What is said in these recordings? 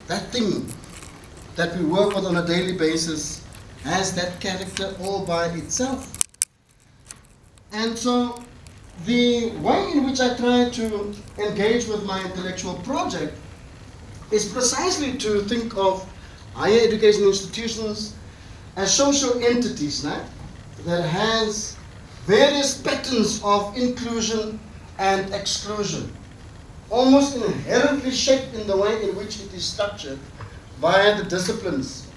that thing that we work with on a daily basis, has that character all by itself. And so the way in which I try to engage with my intellectual project is precisely to think of higher education institutions as social entities that has various patterns of inclusion and exclusion, almost inherently shaped in the way in which it is structured via the disciplines.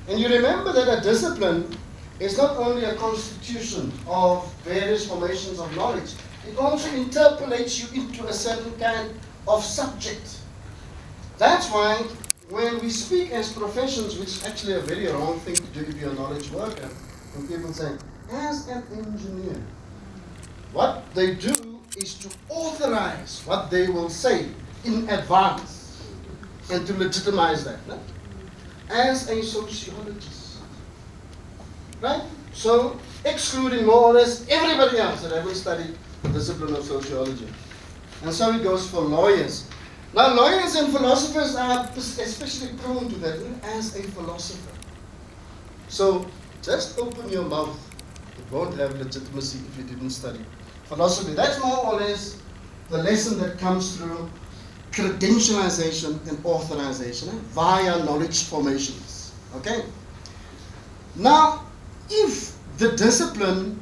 And you remember that a discipline is not only a constitution of various formations of knowledge, it also interpolates you into a certain kind of subject. That's why when we speak as professions, which is actually a very wrong thing to do if you're a knowledge worker, when people say, as an engineer, what they do is to authorize what they will say in advance and to legitimize that. No? As a sociologist, right? So excluding more or less everybody else that haven't studied the discipline of sociology. And so it goes for lawyers. Now lawyers and philosophers are especially prone to that, as a philosopher. So just open your mouth. It won't have legitimacy if you didn't study philosophy. That's more or less the lesson that comes through credentialization and authorization via knowledge formations. Okay? Now, if the discipline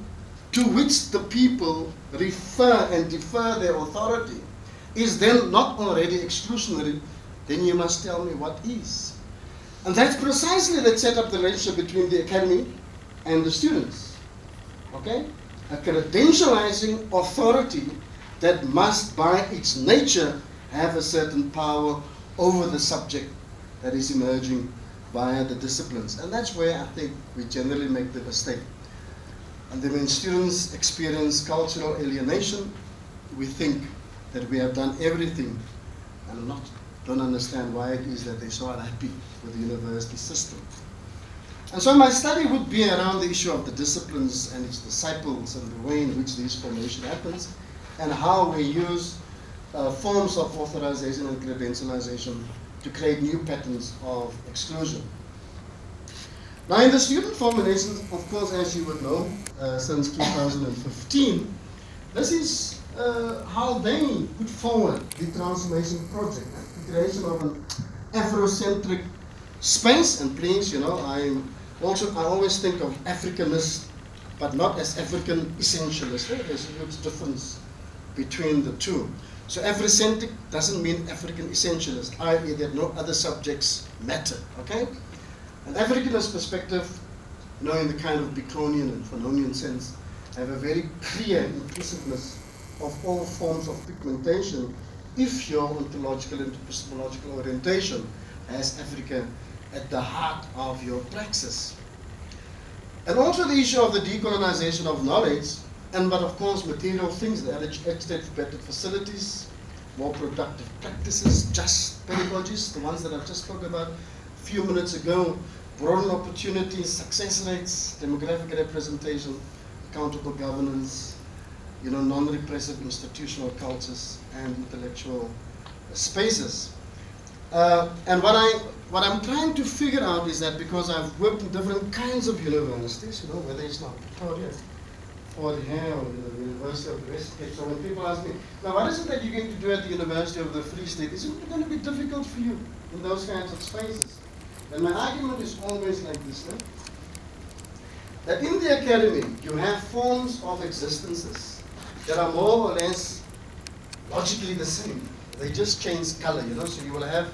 to which the people refer and defer their authority is then not already exclusionary, then you must tell me what is. And that's precisely that set up the relationship between the academy and the students. Okay? A credentializing authority that must by its nature have a certain power over the subject that is emerging via the disciplines. And that's where I think we generally make the mistake. And then when students experience cultural alienation, we think that we have done everything and don't understand why it is that they're so unhappy with the university system. And so my study would be around the issue of the disciplines and its disciples and the way in which this formation happens and how we use forms of authorization and credentialization to create new patterns of exclusion. Now in the student formation, of course, as you would know, since 2015, this is how they put forward the transformation project, the creation of an Afrocentric space. And please, you know, I always think of Africanist, but not as African essentialist. There's a huge difference between the two. So Afrocentric doesn't mean African essentialist, i.e. that no other subjects matter, okay? An Africanist perspective, you know, in the kind of Baconian and Fanonian sense, have a very clear inclusiveness of all forms of pigmentation if your ontological and epistemological orientation has Africa at the heart of your praxis. And also the issue of the decolonization of knowledge, but of course material things, the educated better facilities, more productive practices, just pedagogies, the ones that I've just spoken about a few minutes ago, broaden opportunities, success rates, demographic representation, accountable governance, you know, non-repressive institutional cultures and intellectual spaces. And what I'm trying to figure out is that because I've worked in different kinds of universities, you know, whether it's not Victoria, or here, or the University of the West Cape. So when people ask me, now what is it that you're going to do at the University of the Free State? Is it going to be difficult for you in those kinds of spaces? And my argument is always like this, no? That in the academy, you have forms of existences that are more or less logically the same. They just change color, you know, so you will have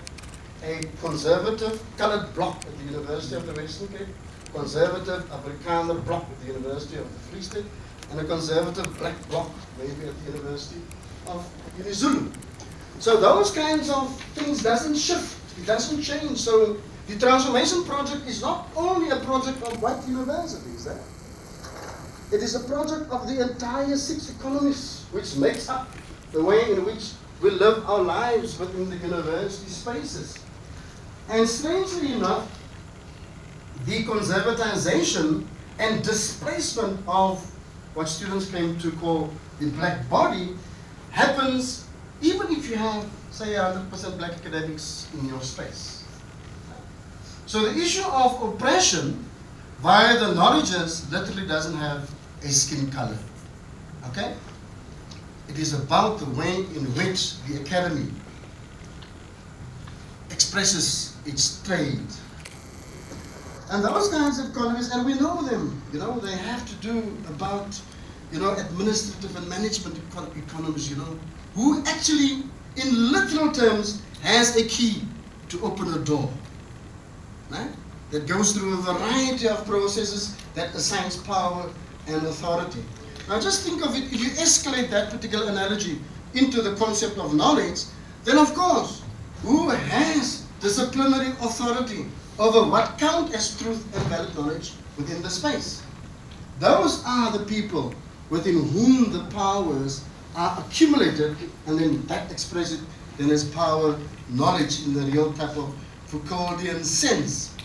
a conservative colored block at the University of the Western Cape, conservative Afrikaner block at the University of the Free State, and a conservative black block maybe at the University of UniZulu. So those kinds of things doesn't shift, it doesn't change. So the transformation project is not only a project of white universities, it is a project of the entire 6 economies, which makes up the way in which we live our lives within the university spaces. And strangely enough, the conservatization and displacement of what students came to call the black body happens even if you have, say, 100% black academics in your space. So the issue of oppression via the knowledges literally doesn't have a skin color. Okay? It is about the way in which the academy expresses its trade. And those kinds of economies, and we know them, you know, they have to do about, you know, administrative and management economies, you know, who actually, in literal terms, has a key to open a door, right? That goes through a variety of processes that assigns power and authority. Now just think of it, if you escalate that particular analogy into the concept of knowledge, then of course, who has disciplinary authority over what count as truth and valid knowledge within the space? Those are the people within whom the powers are accumulated, and then that expresses then as power, knowledge in the real type of Foucauldian sense.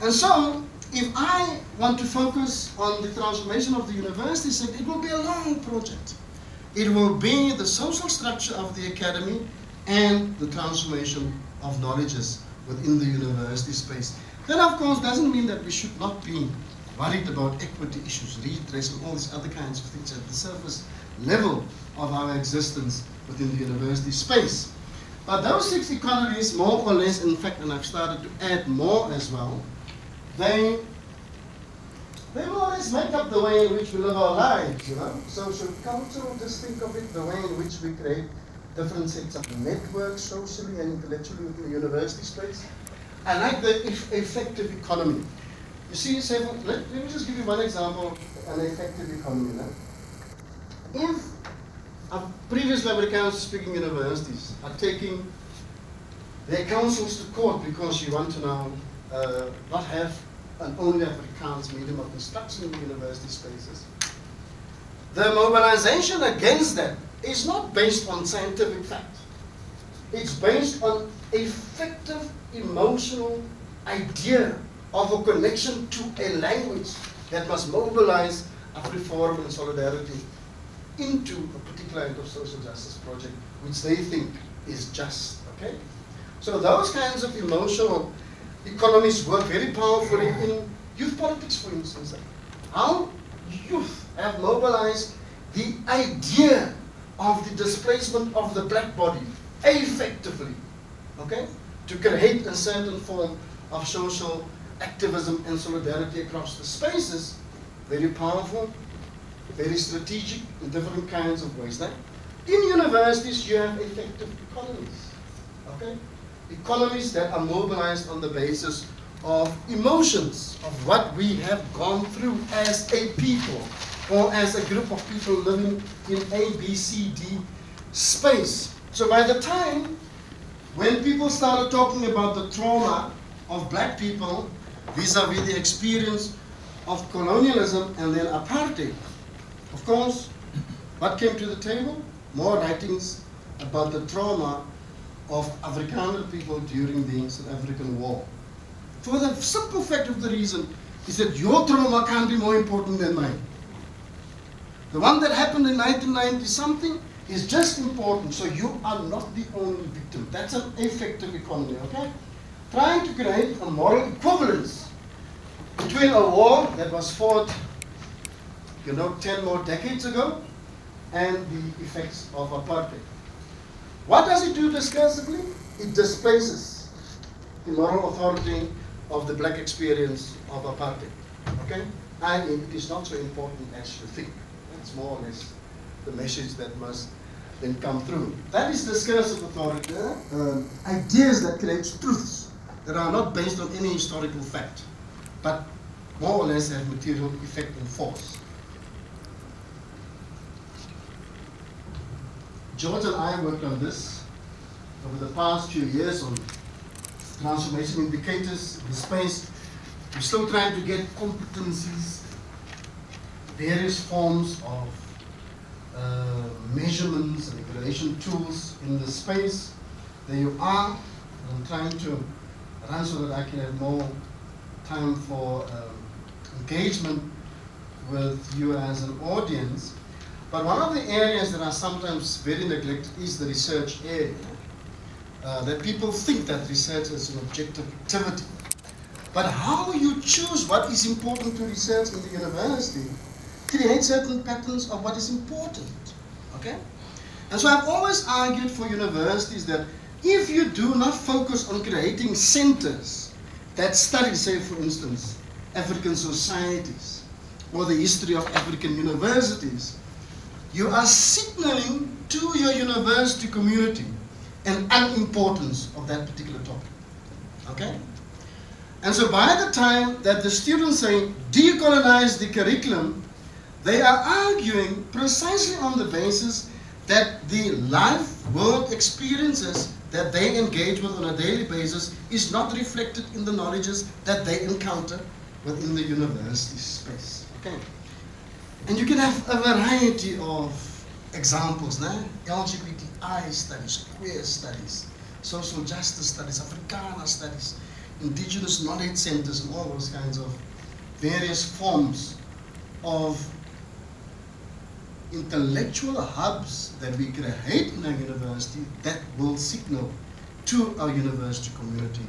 And so, if I want to focus on the transformation of the university sector, it will be a long project. It will be the social structure of the academy and the transformation of knowledges within the university space. That, of course, doesn't mean that we should not be worried about equity issues, redress, and all these other kinds of things at the surface level of our existence within the university space. But those 6 economies, more or less, in fact, and I've started to add more as well, they more or less make up the way in which we live our lives, you know. Social cultural, just think of it, the way in which we create different sets of networks socially and intellectually within the university space. I like the effective economy. You see, say, let me just give you one example, an effective economy. Now. If previous Amerikaans-speaking universities are taking their councils to court because you want to now not have an only Afrikaans medium of instruction in the university spaces, the mobilization against that is not based on scientific fact. It's based on effective emotional idea of a connection to a language that must mobilize reform and solidarity into a particular kind of social justice project which they think is just, okay? So those kinds of emotional economies work very powerfully in youth politics, for instance. How youth have mobilized the idea of the displacement of the black body effectively, okay, to create a certain form of social activism and solidarity across the spaces. Very powerful, very strategic in different kinds of ways. Now, in universities, you have effective economies, okay? Economies that are mobilized on the basis of emotions, of what we have gone through as a people, or as a group of people living in A, B, C, D space. So by the time when people started talking about the trauma of black people vis-a-vis the experience of colonialism and then apartheid, of course, what came to the table? More writings about the trauma of Afrikaner people during the South African War. For the simple fact of the reason is that your trauma can't be more important than mine. The one that happened in 1990 something is just important, so you are not the only victim. That's an effective economy, okay? Trying to create a moral equivalence between a war that was fought, you know, 10 more decades ago and the effects of apartheid. What does it do discursively? It displaces the moral authority of the black experience of apartheid, okay? And it is not so important as you think. That's more or less the message that must then come through. That is discursive authority, ideas that create truths that are not based on any historical fact, but more or less have material effect and force. George and I worked on this over the past few years on transformation indicators in the space. We're still trying to get competencies, various forms of measurements and evaluation tools in the space. There you are. I'm trying to run so that I can have more time for engagement with you as an audience. But one of the areas that are sometimes very neglected is the research area. That people think that research is an objective activity. But how you choose what is important to research in the university creates certain patterns of what is important. Okay? And so I've always argued for universities that if you do not focus on creating centers that study, say for instance, African societies or the history of African universities, you are signaling to your university community an unimportance of that particular topic. Okay? And so by the time that the students say decolonize the curriculum, they are arguing precisely on the basis that the life world experiences that they engage with on a daily basis is not reflected in the knowledges that they encounter within the university space. Okay? And you can have a variety of examples, né? LGBTI studies, queer studies, social justice studies, Africana studies, indigenous knowledge centers, and all those kinds of various forms of intellectual hubs that we create in our university that will signal to our university community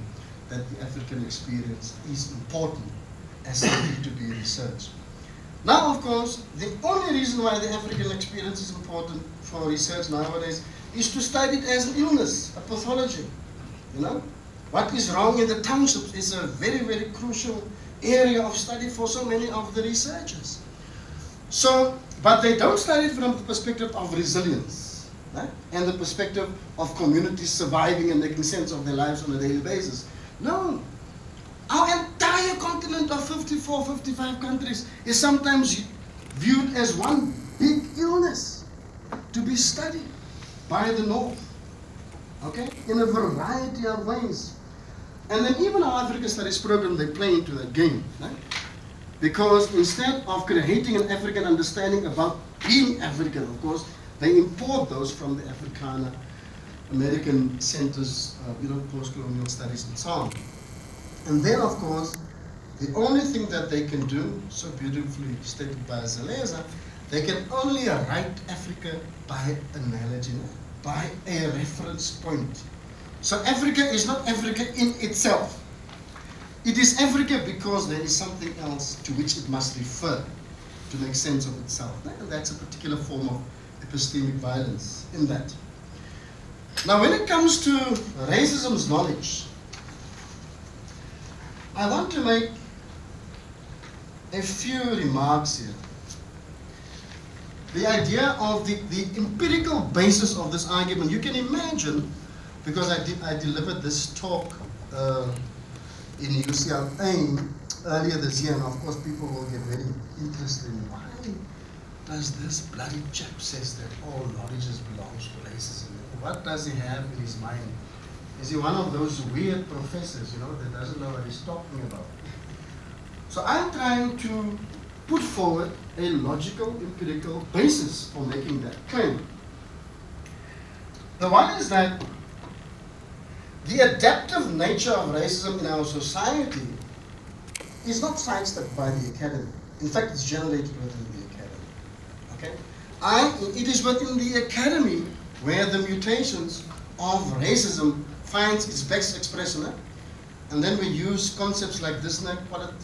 that the African experience is important as something to be researched. Now, of course, the only reason why the African experience is important for research nowadays is to study it as an illness, a pathology. You know, what is wrong in the townships is a very, very crucial area of study for so many of the researchers. So, but they don't study it from the perspective of resilience, right? And the perspective of communities surviving and making sense of their lives on a daily basis. No. Our entire continent of 54, 55 countries is sometimes viewed as one big illness to be studied by the North, okay, in a variety of ways. And then even our African Studies program, they play into that game, right? Because instead of creating an African understanding about being African, of course, they import those from the Africana, American centers, post-colonial studies and so on. And then, of course, the only thing that they can do, so beautifully stated by Zeleza, they can only write Africa by analogy, by a reference point. So Africa is not Africa in itself. It is Africa because there is something else to which it must refer to make sense of itself. And that's a particular form of epistemic violence in that. Now, when it comes to racism's knowledge, I want to make a few remarks here. The idea of the empirical basis of this argument, you can imagine, because I delivered this talk in UCLA earlier this year, and of course people will get very interested in why does this bloody chap says that all knowledge belongs to racism? What does he have in his mind? Is he one of those weird professors, that doesn't know what he's talking about? So I'm trying to put forward a logical, empirical basis for making that claim. The one is that the adaptive nature of racism in our society is not sidestepped by the academy. In fact, it's generated within the academy. Okay? It is within the academy where the mutations of racism finds its best expression. And then we use concepts like this, quality,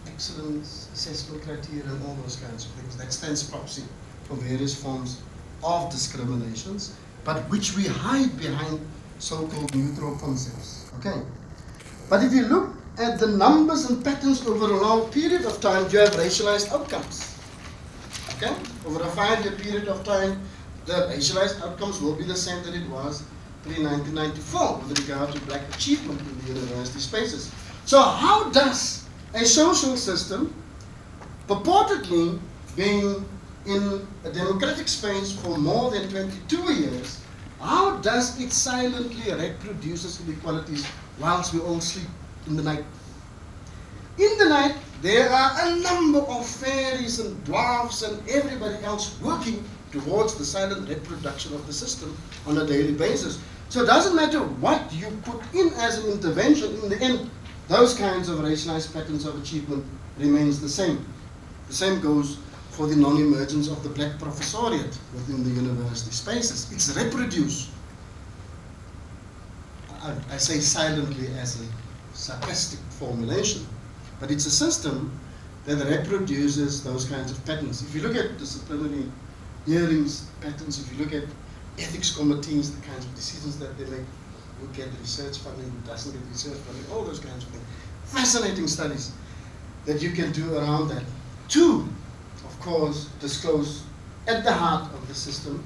excellence, assessment criteria, and all those kinds of things. That stands proxy for various forms of discriminations, but which we hide behind so-called neutral concepts. Okay? But if you look at the numbers and patterns over a long period of time, you have racialized outcomes. Okay? Over a 5-year period of time, the racialized outcomes will be the same that it was pre-1994 with regard to black achievement in the university spaces. So how does a social system, purportedly being in a democratic space for more than 22 years, how does it silently reproduce inequalities whilst we all sleep in the night? In the night, there are a number of fairies and dwarfs and everybody else working towards the silent reproduction of the system on a daily basis. So it doesn't matter what you put in as an intervention, in the end, those kinds of racialized patterns of achievement remains the same. The same goes for the non-emergence of the black professoriate within the university spaces. It's reproduced, I say silently as a sarcastic formulation, but it's a system that reproduces those kinds of patterns. If you look at disciplinary hearings patterns, if you look at ethics committees, the kinds of decisions that they make, who get research funding, who doesn't get research funding, all those kinds of things. Fascinating studies that you can do around that. Two, of course, disclose at the heart of the system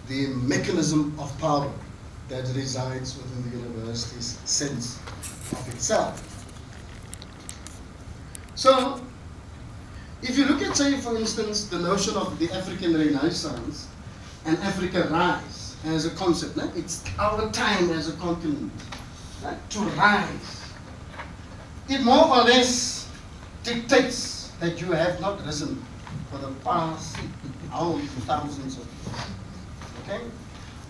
the mechanism of power that resides within the university's sense of itself. So, if you look at, say, for instance, the notion of the African Renaissance and Africa rise as a concept, right? It's our time as a continent, right? To rise. It more or less dictates that you have not risen for the past thousands of years. Okay?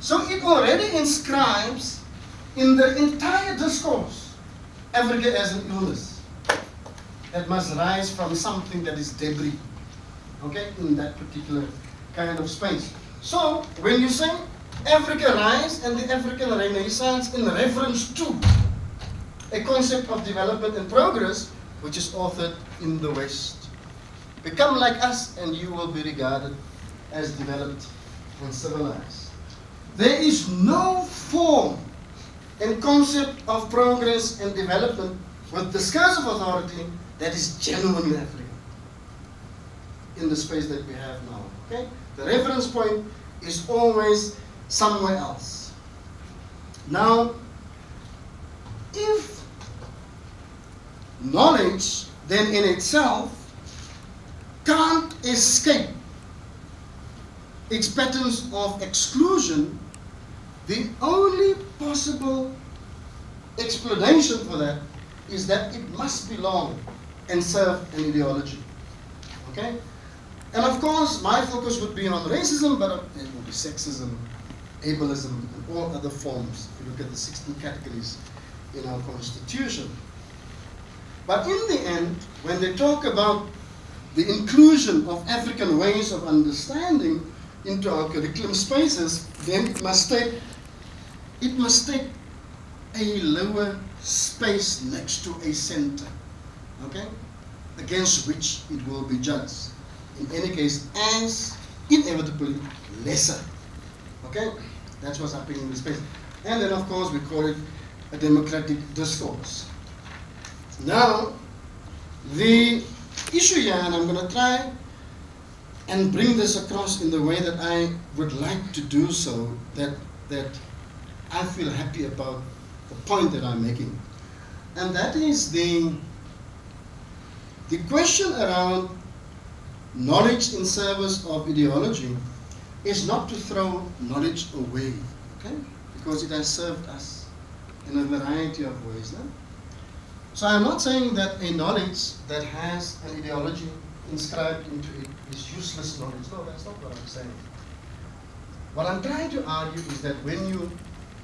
So it already inscribes in the entire discourse Africa as an illness that must rise from something that is debris, okay, in that particular kind of space. So when you say Africa rise and the African Renaissance in reference to a concept of development and progress, which is authored in the West, become like us and you will be regarded as developed and civilized. There is no form and concept of progress and development with discursive authority that is genuinely African in the space that we have now. Okay? The reference point is always somewhere else. Now, if knowledge then in itself can't escape its patterns of exclusion, the only possible explanation for that is that it must belong and serve an ideology. Okay? And of course, my focus would be on racism, but it would be sexism, ableism, and all other forms, if you look at the 16 categories in our Constitution. But in the end, when they talk about the inclusion of African ways of understanding into our curriculum spaces, then it must take a lower space next to a center, okay, against which it will be judged. In any case, as inevitably lesser. Okay? That's what's happening in the space. And then, of course, we call it a democratic discourse. Now, the issue here, and I'm going to try and bring this across in the way that I would like to do so, that I feel happy about the point that I'm making. And that is the question around knowledge in service of ideology is not to throw knowledge away, okay? Because it has served us in a variety of ways. No? So I'm not saying that a knowledge that has an ideology inscribed into it is useless knowledge. No, that's not what I'm saying. What I'm trying to argue is that when you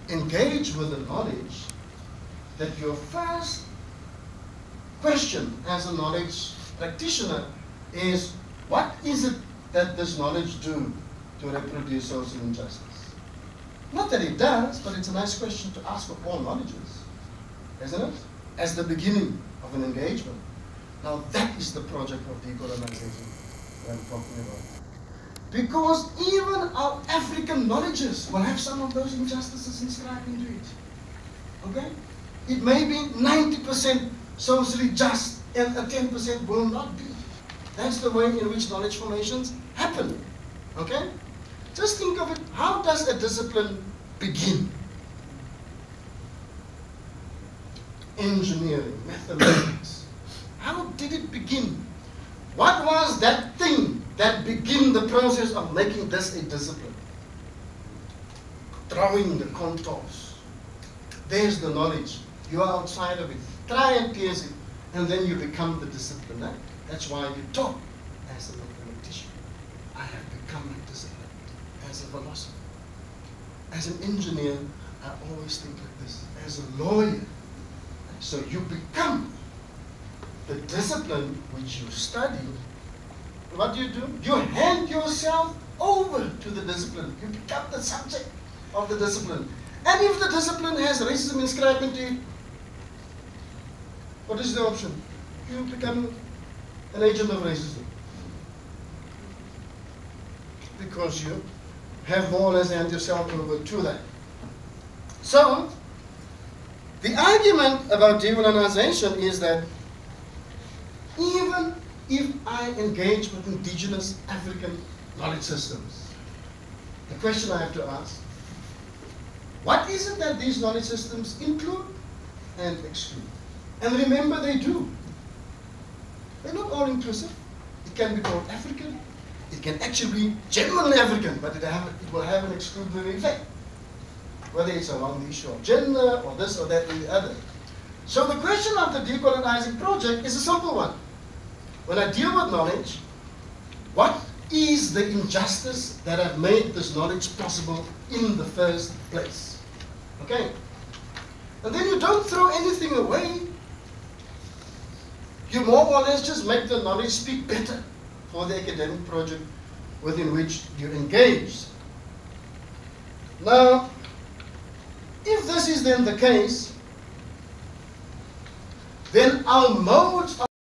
engage with the knowledge, that your first question as a knowledge practitioner is, what is it that this knowledge do to reproduce social injustice? Not that it does, but it's a nice question to ask of all knowledges, isn't it? As the beginning of an engagement. Now that is the project of decolonization that I'm talking about. Because even our African knowledges will have some of those injustices inscribed into it. Okay? It may be 90% socially just and 10% will not be. That's the way in which knowledge formations happen. Okay? Just think of it. How does a discipline begin? Engineering, mathematics. How did it begin? What was that thing that began the process of making this a discipline? Drawing the contours. There's the knowledge. You are outside of it. Try and pierce it, and then you become the discipline. Right? That's why you talk as a mathematician. I have become a discipline as a philosopher. As an engineer, I always think like this. As a lawyer, so you become the discipline which you study. What do? You hand yourself over to the discipline. You become the subject of the discipline. And if the discipline has racism inscribed into it, what is the option? You become an agent of racism. Because you have more or less handed yourself over to that. So, the argument about decolonization is that even if I engage with indigenous African knowledge systems, the question I have to ask, what is it that these knowledge systems include and exclude? And remember, they do. They're not all inclusive. It can be called African. It can actually be genuinely African, but it will have an exclusionary effect, whether it's around the issue of gender or this or that or the other. So the question of the decolonizing project is a simple one. When I deal with knowledge, what is the injustice that have made this knowledge possible in the first place? Okay? And then you don't throw anything away. You more or less just make the knowledge speak better for the academic project within which you engage. Now, if this is then the case, then our modes of